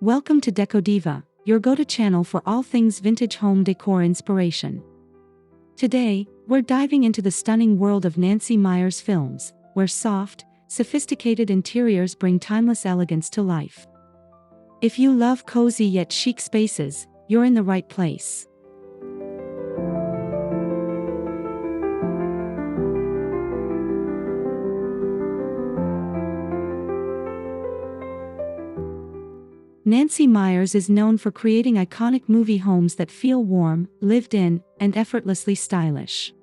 Welcome to Decodiva, your go-to channel for all things vintage home decor inspiration. Today, we're diving into the stunning world of Nancy Meyers films, where soft, sophisticated interiors bring timeless elegance to life. If you love cozy yet chic spaces, you're in the right place. Nancy Meyers is known for creating iconic movie homes that feel warm, lived in, and effortlessly stylish.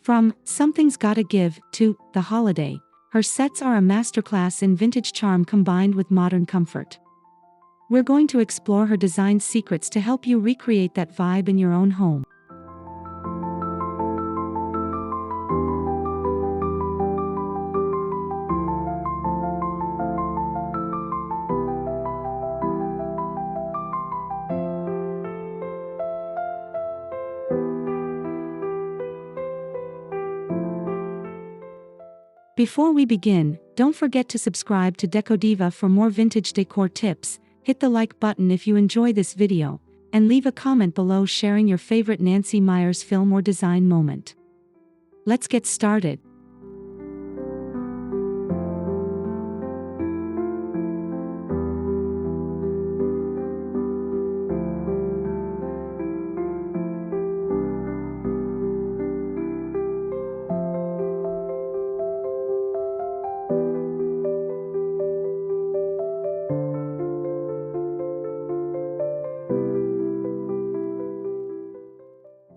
From Something's Gotta Give to The Holiday, her sets are a masterclass in vintage charm combined with modern comfort. We're going to explore her design secrets to help you recreate that vibe in your own home. Before we begin, don't forget to subscribe to Decodiva for more vintage decor tips, hit the like button if you enjoy this video, and leave a comment below sharing your favorite Nancy Meyers film or design moment. Let's get started.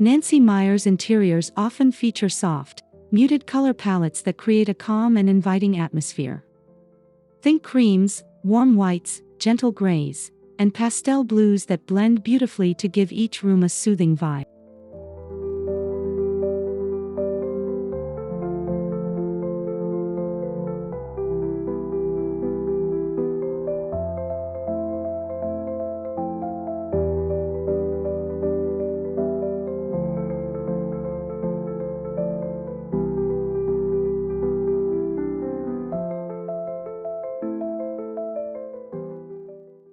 Nancy Meyers interiors often feature soft, muted color palettes that create a calm and inviting atmosphere. Think creams, warm whites, gentle grays, and pastel blues that blend beautifully to give each room a soothing vibe.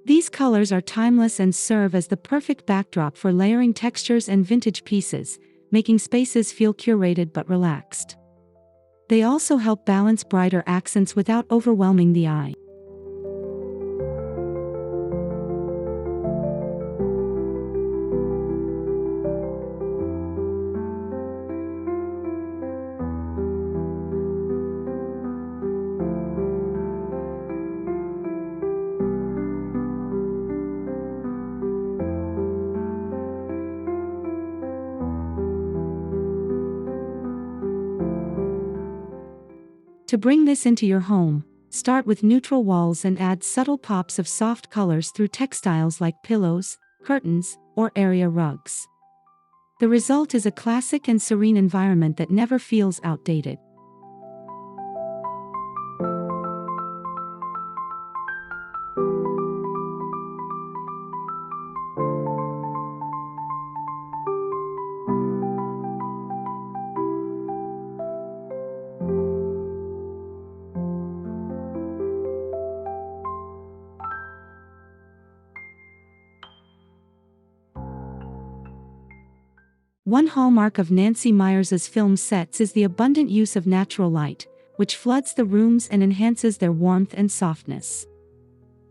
These colors are timeless and serve as the perfect backdrop for layering textures and vintage pieces, making spaces feel curated but relaxed. They also help balance brighter accents without overwhelming the eye. To bring this into your home, start with neutral walls and add subtle pops of soft colors through textiles like pillows, curtains, or area rugs. The result is a classic and serene environment that never feels outdated. One hallmark of Nancy Meyers' film sets is the abundant use of natural light, which floods the rooms and enhances their warmth and softness.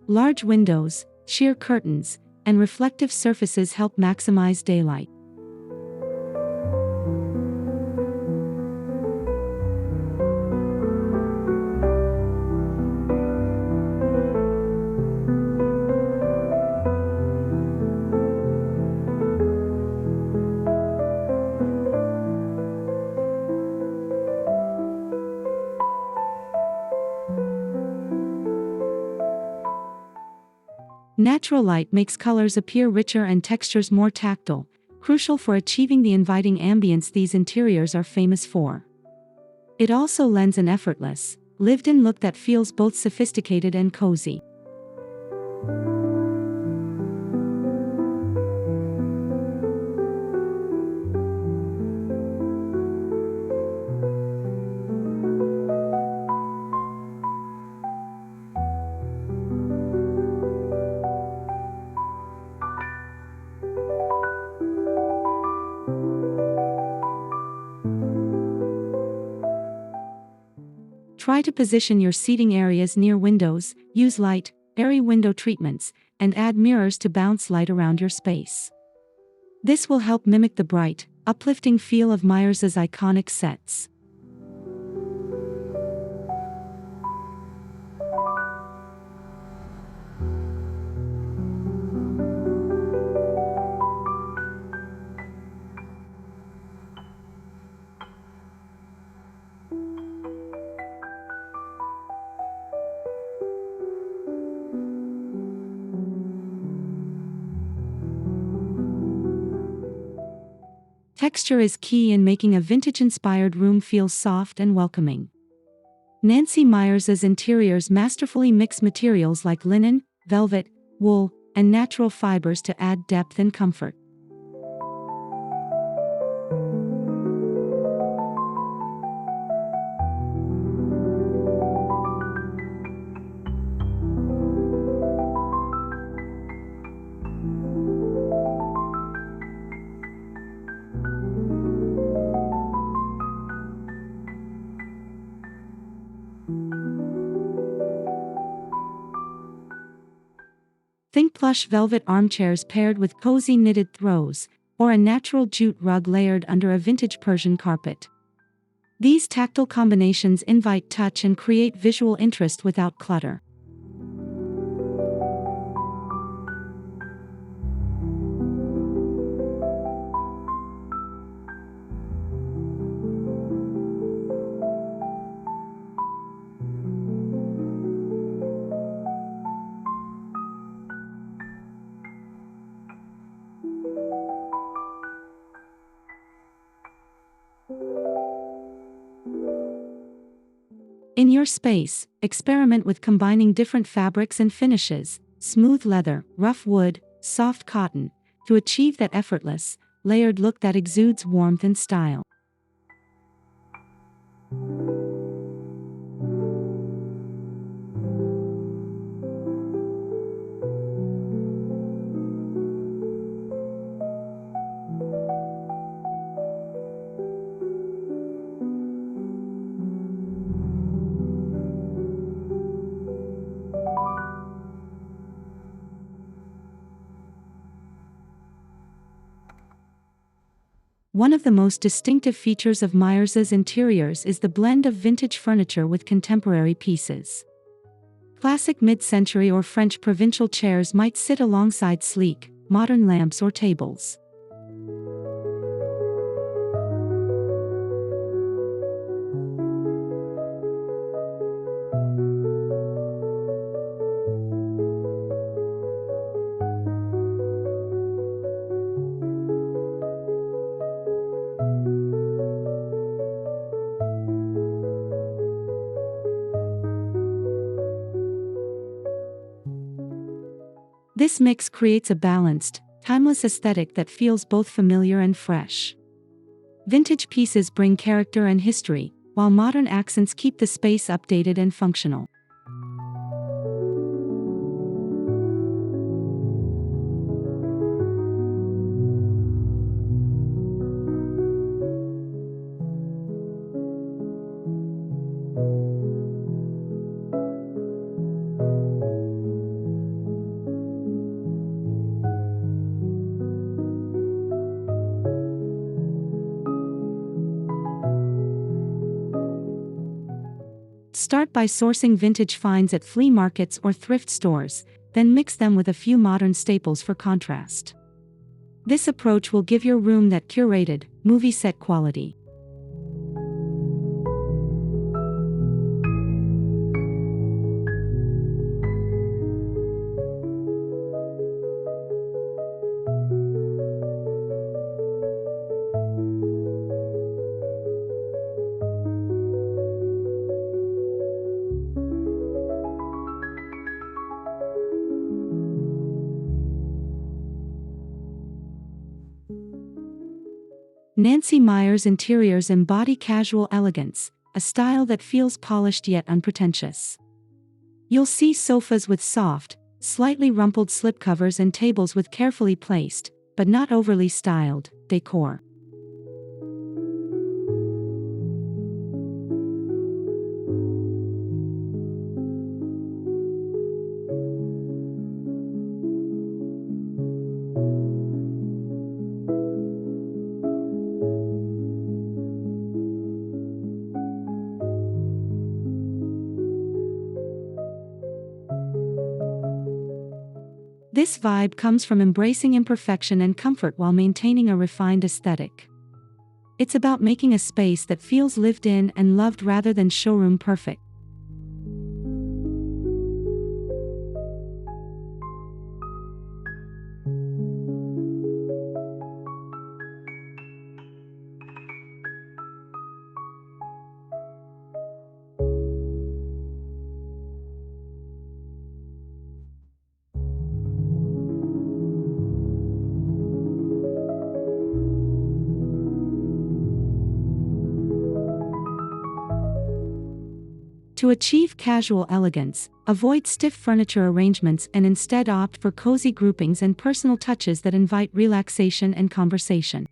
Large windows, sheer curtains, and reflective surfaces help maximize daylight. Natural light makes colors appear richer and textures more tactile, crucial for achieving the inviting ambience these interiors are famous for. It also lends an effortless, lived-in look that feels both sophisticated and cozy. Try to position your seating areas near windows, use light, airy window treatments, and add mirrors to bounce light around your space. This will help mimic the bright, uplifting feel of Meyers's iconic sets. Texture is key in making a vintage-inspired room feel soft and welcoming. Nancy Meyers' interiors masterfully mix materials like linen, velvet, wool, and natural fibers to add depth and comfort. Think plush velvet armchairs paired with cozy knitted throws, or a natural jute rug layered under a vintage Persian carpet. These tactile combinations invite touch and create visual interest without clutter. In your space, experiment with combining different fabrics and finishes, smooth leather, rough wood, soft cotton, to achieve that effortless, layered look that exudes warmth and style. One of the most distinctive features of Meyers' interiors is the blend of vintage furniture with contemporary pieces. Classic mid-century or French provincial chairs might sit alongside sleek, modern lamps or tables. This mix creates a balanced, timeless aesthetic that feels both familiar and fresh. Vintage pieces bring character and history, while modern accents keep the space updated and functional. Start by sourcing vintage finds at flea markets or thrift stores, then mix them with a few modern staples for contrast. This approach will give your room that curated, movie set quality. Nancy Meyers interiors embody casual elegance, a style that feels polished yet unpretentious. You'll see sofas with soft, slightly rumpled slipcovers and tables with carefully placed, but not overly styled, decor. This vibe comes from embracing imperfection and comfort while maintaining a refined aesthetic. It's about making a space that feels lived in and loved rather than showroom perfect. To achieve casual elegance, avoid stiff furniture arrangements and instead opt for cozy groupings and personal touches that invite relaxation and conversation.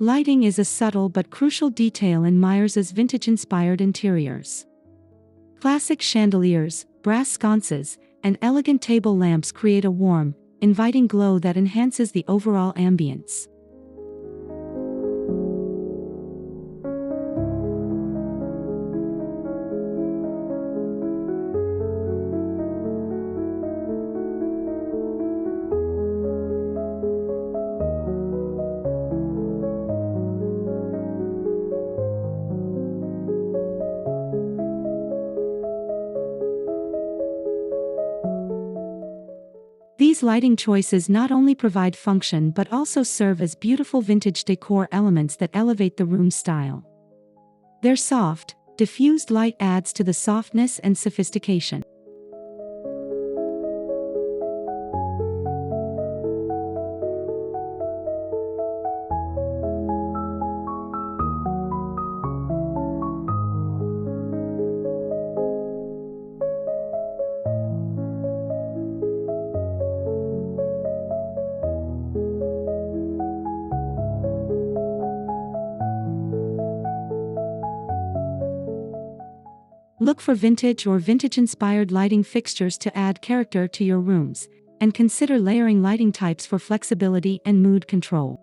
Lighting is a subtle but crucial detail in Meyers' vintage-inspired interiors. Classic chandeliers, brass sconces, and elegant table lamps create a warm, inviting glow that enhances the overall ambience. These lighting choices not only provide function but also serve as beautiful vintage decor elements that elevate the room's style. Their soft, diffused light adds to the softness and sophistication. Look for vintage or vintage-inspired lighting fixtures to add character to your rooms, and consider layering lighting types for flexibility and mood control.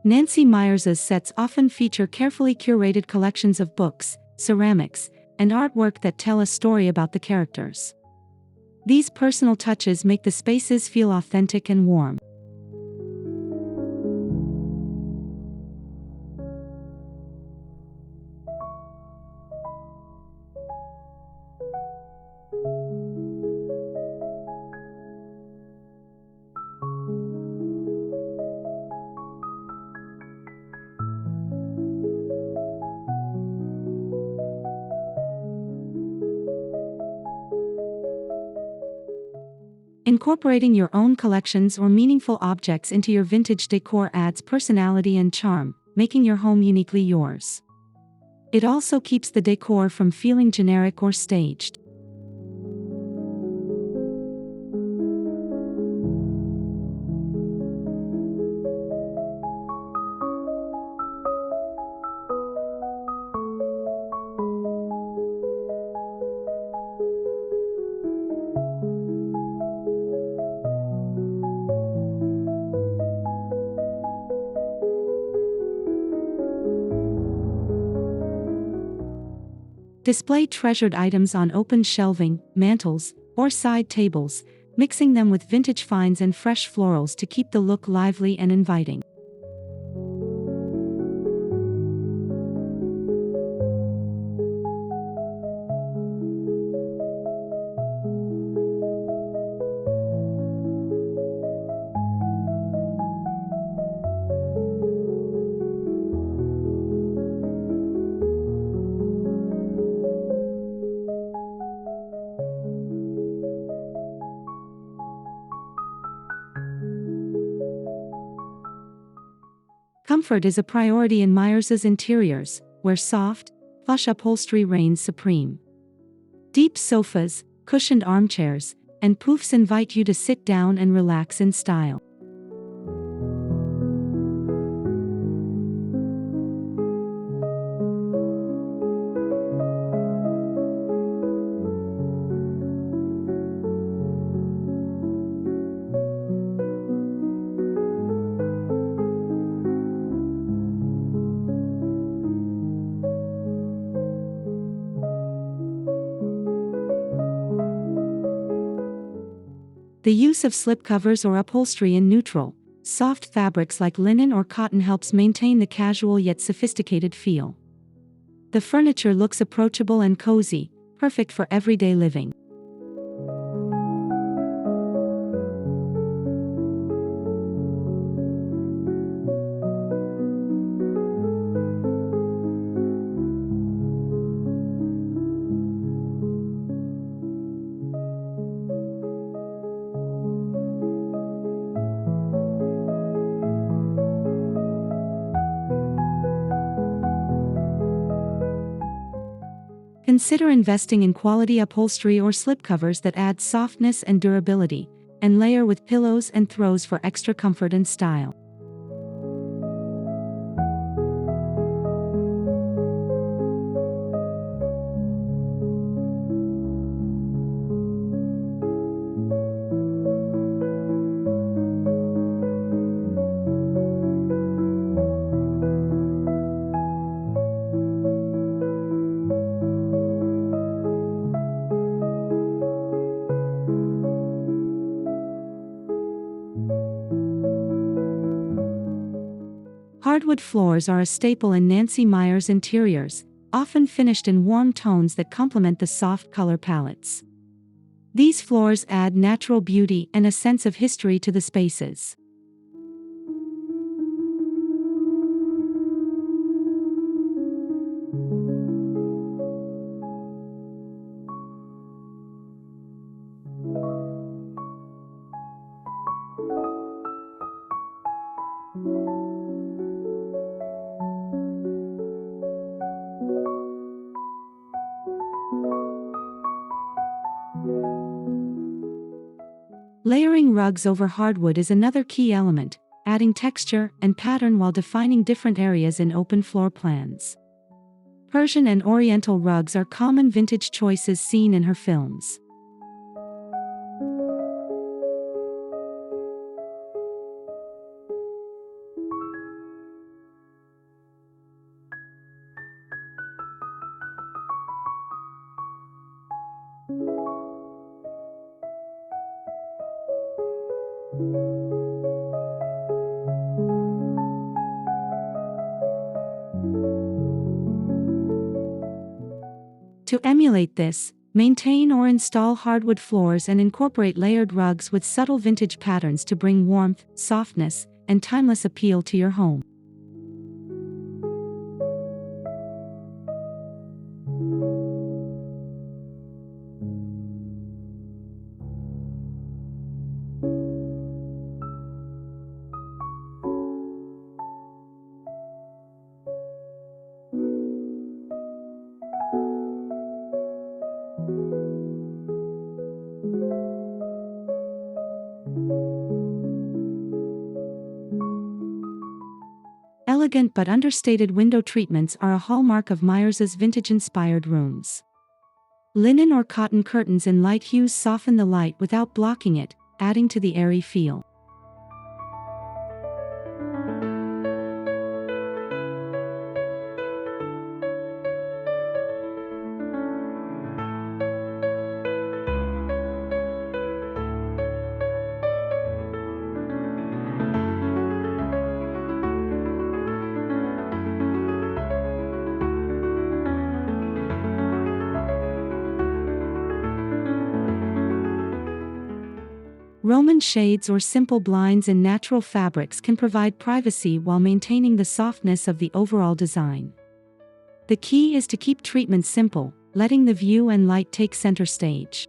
Nancy Meyers' sets often feature carefully curated collections of books, ceramics, and artwork that tell a story about the characters. These personal touches make the spaces feel authentic and warm. Incorporating your own collections or meaningful objects into your vintage decor adds personality and charm, making your home uniquely yours. It also keeps the decor from feeling generic or staged. Display treasured items on open shelving, mantels, or side tables, mixing them with vintage finds and fresh florals to keep the look lively and inviting. Comfort is a priority in Meyers's interiors, where soft, plush upholstery reigns supreme. Deep sofas, cushioned armchairs, and poufs invite you to sit down and relax in style. The use of slipcovers or upholstery in neutral, soft fabrics like linen or cotton helps maintain the casual yet sophisticated feel. The furniture looks approachable and cozy, perfect for everyday living. Consider investing in quality upholstery or slipcovers that add softness and durability, and layer with pillows and throws for extra comfort and style. Hardwood floors are a staple in Nancy Meyers interiors, often finished in warm tones that complement the soft color palettes. These floors add natural beauty and a sense of history to the spaces. Layering rugs over hardwood is another key element, adding texture and pattern while defining different areas in open floor plans. Persian and Oriental rugs are common vintage choices seen in her films. To emulate this, maintain or install hardwood floors and incorporate layered rugs with subtle vintage patterns to bring warmth, softness, and timeless appeal to your home. Elegant but understated window treatments are a hallmark of Meyers's vintage-inspired rooms. Linen or cotton curtains in light hues soften the light without blocking it, adding to the airy feel. Roman shades or simple blinds in natural fabrics can provide privacy while maintaining the softness of the overall design. The key is to keep treatments simple, letting the view and light take center stage.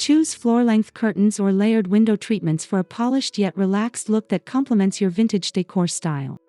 Choose floor-length curtains or layered window treatments for a polished yet relaxed look that complements your vintage decor style.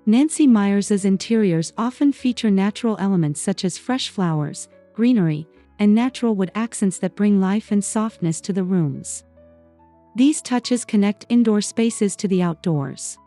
Nancy Meyers' interiors often feature natural elements such as fresh flowers, greenery, and natural wood accents that bring life and softness to the rooms. These touches connect indoor spaces to the outdoors.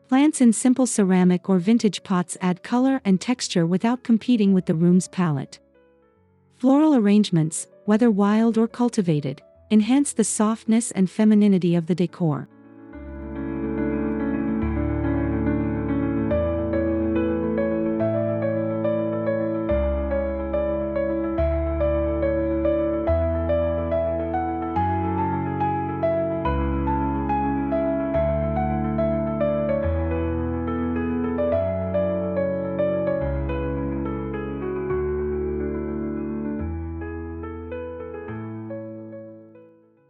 Plants in simple ceramic or vintage pots add color and texture without competing with the room's palette. Floral arrangements, whether wild or cultivated, enhance the softness and femininity of the decor.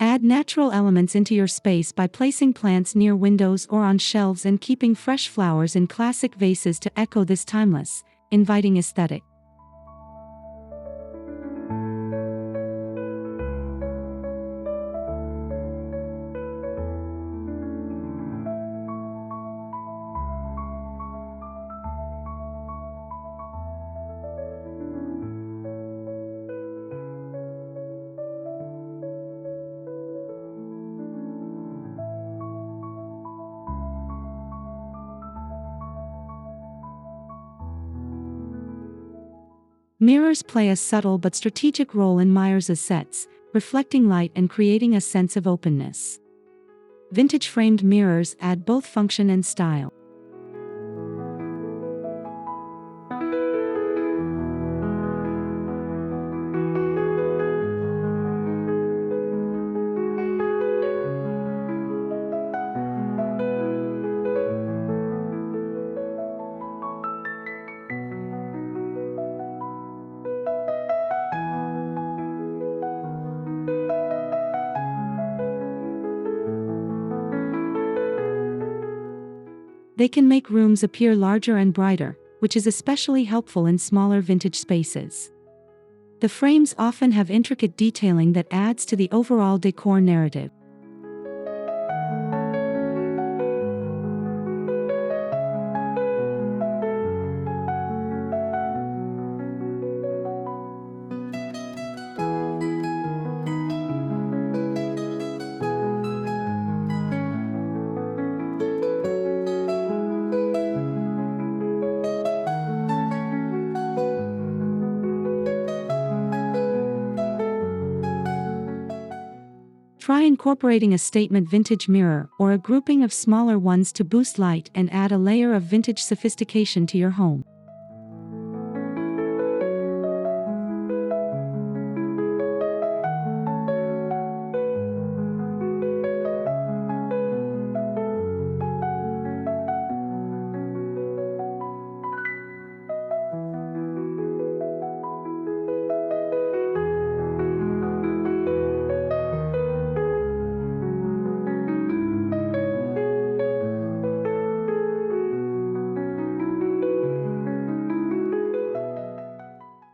Add natural elements into your space by placing plants near windows or on shelves and keeping fresh flowers in classic vases to echo this timeless, inviting aesthetic. Mirrors play a subtle but strategic role in Meyers' sets, reflecting light and creating a sense of openness. Vintage framed mirrors add both function and style. They can make rooms appear larger and brighter, which is especially helpful in smaller vintage spaces. The frames often have intricate detailing that adds to the overall decor narrative. Try incorporating a statement vintage mirror or a grouping of smaller ones to boost light and add a layer of vintage sophistication to your home.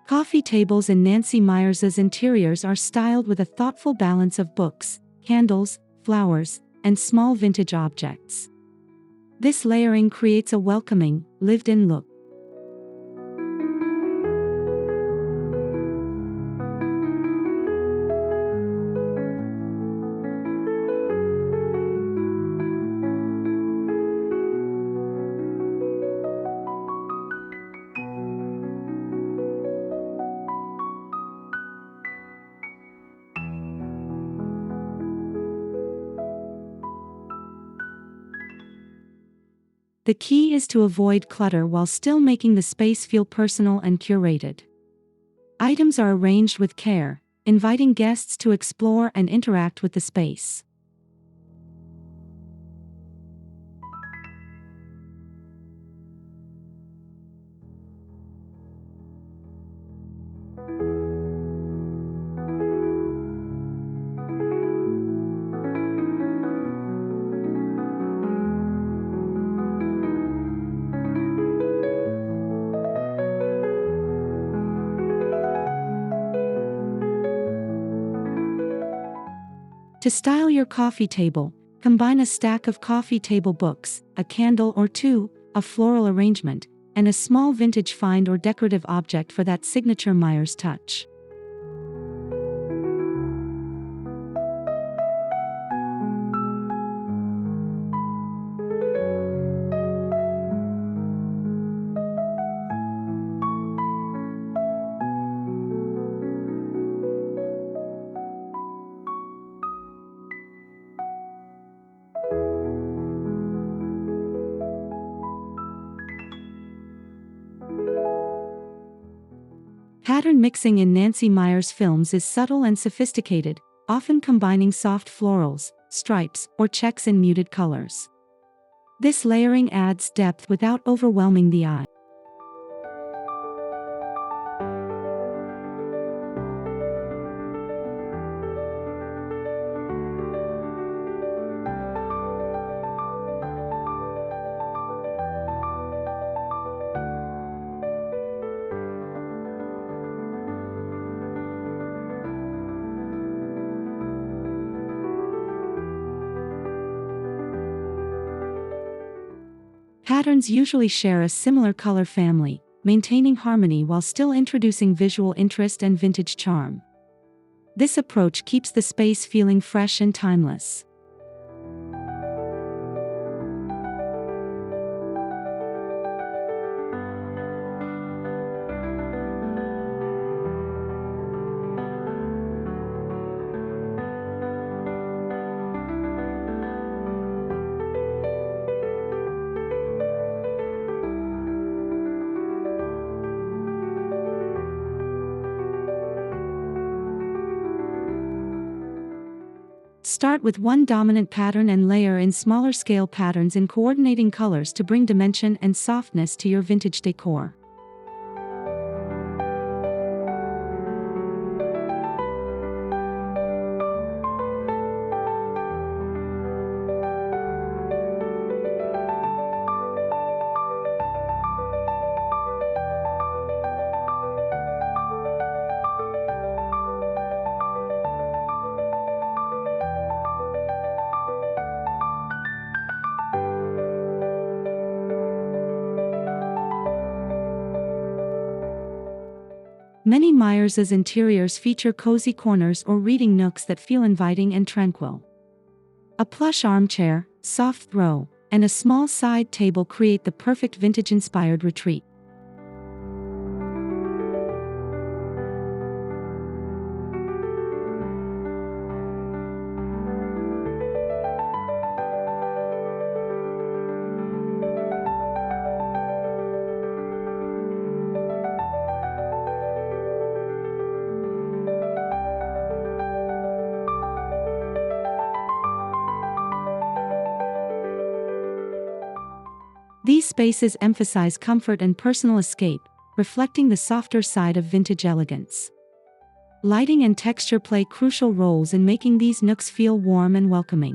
Coffee tables in Nancy Meyers' interiors are styled with a thoughtful balance of books, candles, flowers, and small vintage objects. This layering creates a welcoming, lived-in look. The key is to avoid clutter while still making the space feel personal and curated. Items are arranged with care, inviting guests to explore and interact with the space. To style your coffee table, combine a stack of coffee table books, a candle or two, a floral arrangement, and a small vintage find or decorative object for that signature Meyers touch. Pattern mixing in Nancy Meyers films is subtle and sophisticated, often combining soft florals, stripes, or checks in muted colors. This layering adds depth without overwhelming the eye. Patterns usually share a similar color family, maintaining harmony while still introducing visual interest and vintage charm. This approach keeps the space feeling fresh and timeless. Start with one dominant pattern and layer in smaller scale patterns in coordinating colors to bring dimension and softness to your vintage decor. Many Meyers' interiors feature cozy corners or reading nooks that feel inviting and tranquil. A plush armchair, soft throw, and a small side table create the perfect vintage-inspired retreat. These spaces emphasize comfort and personal escape, reflecting the softer side of vintage elegance. Lighting and texture play crucial roles in making these nooks feel warm and welcoming.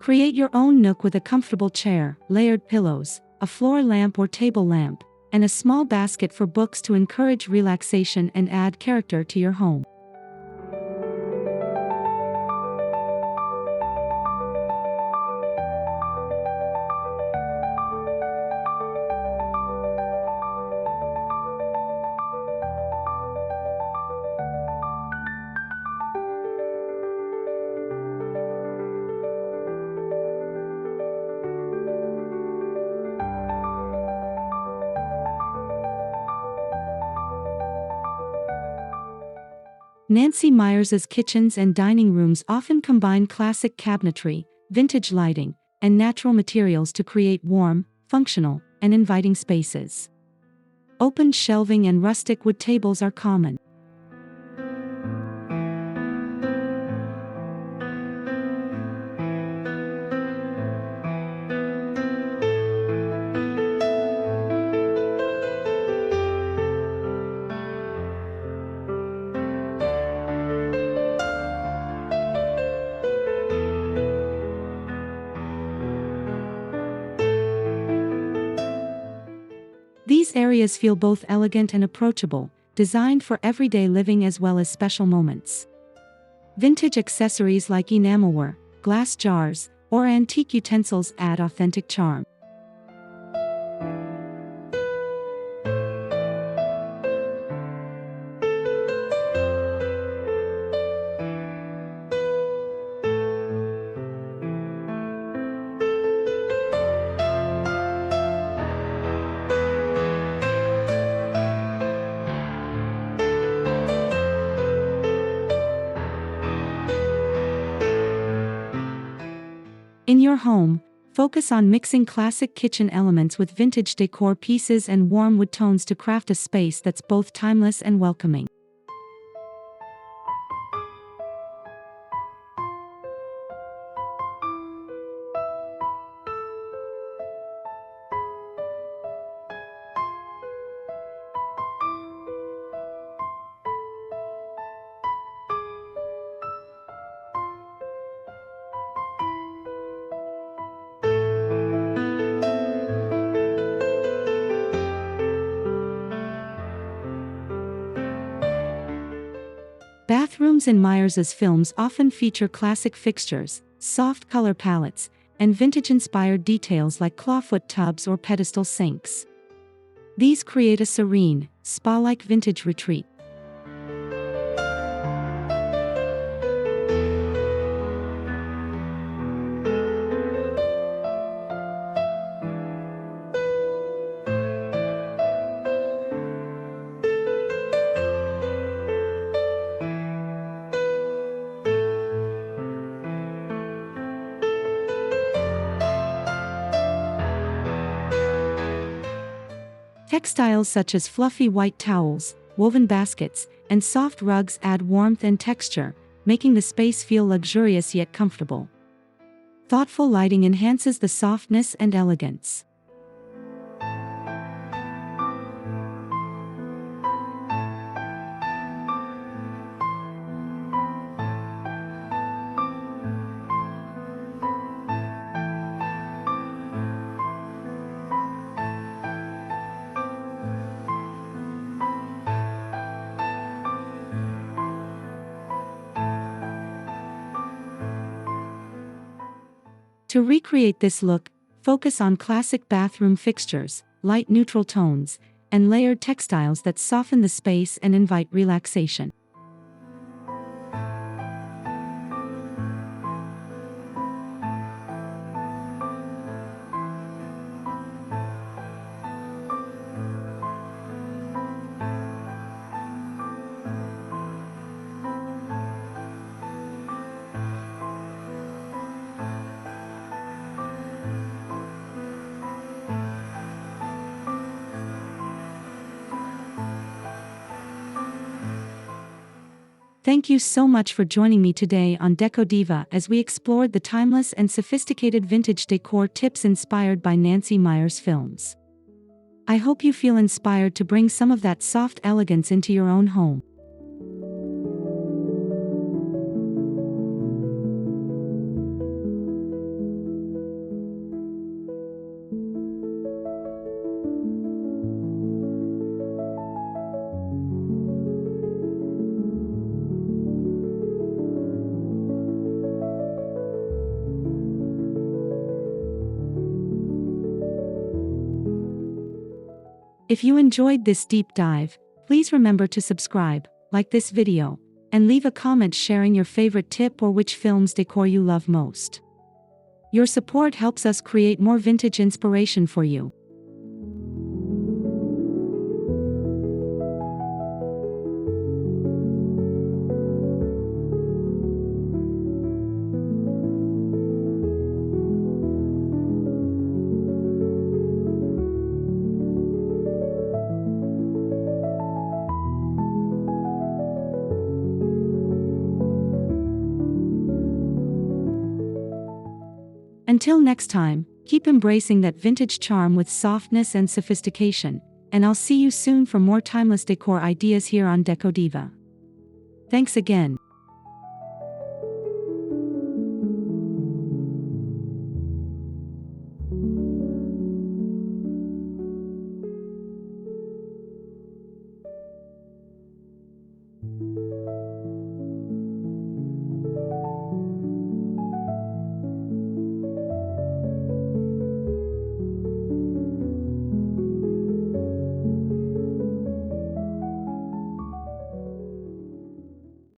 Create your own nook with a comfortable chair, layered pillows, a floor lamp or table lamp, and a small basket for books to encourage relaxation and add character to your home. Nancy Meyers' kitchens and dining rooms often combine classic cabinetry, vintage lighting, and natural materials to create warm, functional, and inviting spaces. Open shelving and rustic wood tables are common. These areas feel both elegant and approachable, designed for everyday living as well as special moments. Vintage accessories like enamelware, glass jars, or antique utensils add authentic charm. In your home, focus on mixing classic kitchen elements with vintage decor pieces and warm wood tones to craft a space that's both timeless and welcoming. Bathrooms in Meyers' films often feature classic fixtures, soft color palettes, and vintage-inspired details like clawfoot tubs or pedestal sinks. These create a serene, spa-like vintage retreat. Textiles such as fluffy white towels, woven baskets, and soft rugs add warmth and texture, making the space feel luxurious yet comfortable. Thoughtful lighting enhances the softness and elegance. To recreate this look, focus on classic bathroom fixtures, light neutral tones, and layered textiles that soften the space and invite relaxation. Thank you so much for joining me today on Decodiva as we explored the timeless and sophisticated vintage decor tips inspired by Nancy Meyers films. I hope you feel inspired to bring some of that soft elegance into your own home. If you enjoyed this deep dive, please remember to subscribe, like this video, and leave a comment sharing your favorite tip or which film's decor you love most. Your support helps us create more vintage inspiration for you. Until next time, keep embracing that vintage charm with softness and sophistication, and I'll see you soon for more timeless decor ideas here on Decodiva. Thanks again.